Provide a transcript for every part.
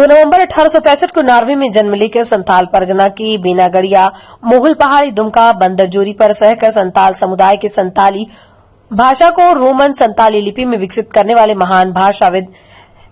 नवंबर 1865 को नार्वे में जन्म लेकर संताल परगना की बीनागढ़िया मोगल पहाड़ी दुमका बंदरजोरी पर सहकर संताल समुदाय के संताली भाषा को रोमन संताली लिपि में विकसित करने वाले महान भाषाविद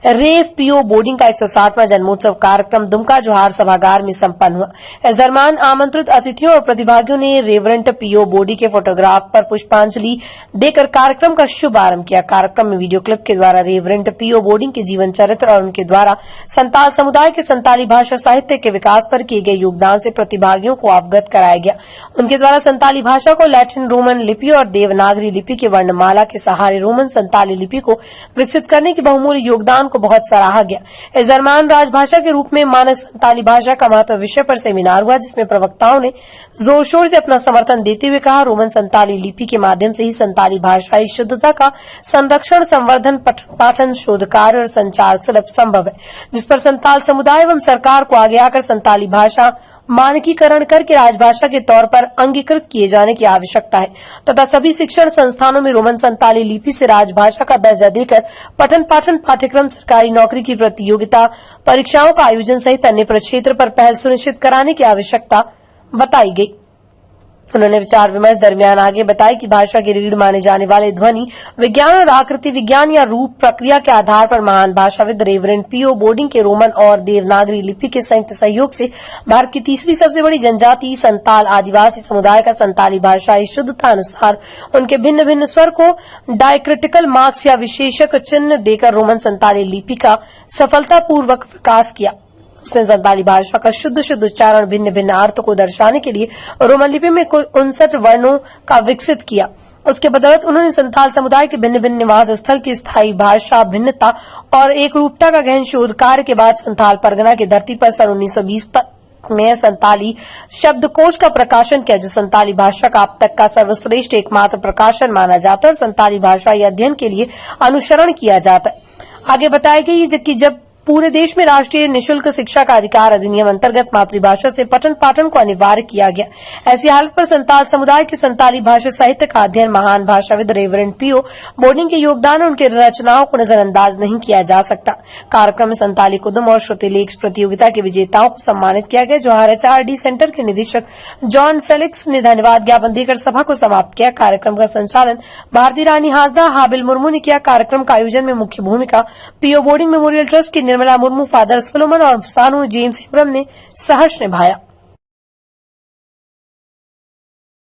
रेव पीओ बोर्डिंग का 160वां जन्मोत्सव कार्यक्रम दुमका जोहार सभागार में संपन्न हुआ। इस दरमियान आमंत्रित अतिथियों और प्रतिभागियों ने रेवरेंट पीओ बोर्डी के फोटोग्राफ पर पुष्पांजलि देकर कार्यक्रम का शुभारंभ किया। कार्यक्रम में वीडियो क्लिप के द्वारा रेवरेंट पीओ बोर्डिंग के जीवन चरित्र और उनके द्वारा संताल समुदाय के संताली भाषा साहित्य के विकास पर किए गए योगदान से प्रतिभागियों को अवगत कराया गया। उनके द्वारा संताली भाषा को लैटिन रोमन लिपि और देवनागरी लिपि के वर्णमाला के सहारे रोमन संताली लिपि को विकसित करने के बहुमूल्य योगदान को बहुत सराहा गया। इस दरमियान राजभाषा के रूप में मानक संताली भाषा का महत्व विषय पर सेमिनार हुआ, जिसमें प्रवक्ताओं ने जोर शोर से अपना समर्थन देते हुए कहा, रोमन संताली लिपि के माध्यम से ही संताली भाषाई शुद्धता का संरक्षण, संवर्धन, पाठन, शोध कार्य और संचार सुलभ संभव है, जिस पर संताल समुदाय एवं सरकार को आगे आकर संताली भाषा मानकीकरण करके राजभाषा के तौर पर अंगीकृत किए जाने की आवश्यकता है तथा सभी शिक्षण संस्थानों में रोमन संताली लिपि से राजभाषा का दर्जा देकर पठन पाठन पाठ्यक्रम, सरकारी नौकरी की प्रतियोगिता परीक्षाओं का आयोजन सहित अन्य प्रक्षेत्र पर पहल सुनिश्चित कराने की आवश्यकता बताई गई। उन्होंने विचार विमर्श दरमियान आगे बताया कि भाषा की रीढ़ माने जाने वाले ध्वनि विज्ञान और आकृति विज्ञान या रूप प्रक्रिया के आधार पर महान भाषाविद रेवरेंट पीओ बोर्डिंग के रोमन और देवनागरी लिपि के संयुक्त सहयोग से भारत की तीसरी सबसे बड़ी जनजाति संताल आदिवासी समुदाय का संताली भाषाई शुद्धता अनुसार उनके भिन्न भिन्न स्वर को डायक्रिटिकल मार्क्स या विशेषक चिन्ह देकर रोमन संताली लिपि का सफलतापूर्वक विकास किया। उसने संताली भाषा का शुद्ध उच्चारण, भिन्न भिन्न अर्थ को दर्शाने के लिए रोमन लिपि में कुल 59 वर्णों का विकसित किया। उसके बदौलत उन्होंने संताल समुदाय के भिन्न भिन्न निवास स्थल की स्थायी भाषा भिन्नता और एक रूपता का गहन शोध कार्य के बाद संताल परगना की धरती पर सन 1920 तक में संताली शब्दकोश का प्रकाशन किया, जो संताली भाषा का अब तक का सर्वश्रेष्ठ एकमात्र प्रकाशन माना जाता है और संताली भाषा अध्ययन के लिए अनुसरण किया जाता है। आगे बताया गया कि जब पूरे देश में राष्ट्रीय निशुल्क शिक्षा का अधिकार अधिनियम अंतर्गत मातृभाषा से पठन पाठन को अनिवार्य किया गया। ऐसी हालत पर संताल समुदाय के संताली भाषा साहित्य का अध्ययन महान भाषाविद रेवरेंट पीओ बोर्डिंग के योगदान और उनके रचनाओं को नजरअंदाज नहीं किया जा सकता। कार्यक्रम में संताली कुदुम और श्रुतिलेख प्रतियोगिता के विजेताओं को सम्मानित किया गया। जोहार एचआरडी सेंटर के निदेशक जॉन फेलिक्स ने धन्यवाद ज्ञापन देकर सभा को समाप्त किया। कार्यक्रम का संचालन भारती रानी हासदा हाबिल मुर्मू ने किया। कार्यक्रम का आयोजन में मुख्य भूमिका पीओ बोर्डिंग मेमोरियल ट्रस्ट की निर्मला मुर्मू, फादर सोलोमन और सानू जेम्स हिब्रम ने सहर्ष निभाया।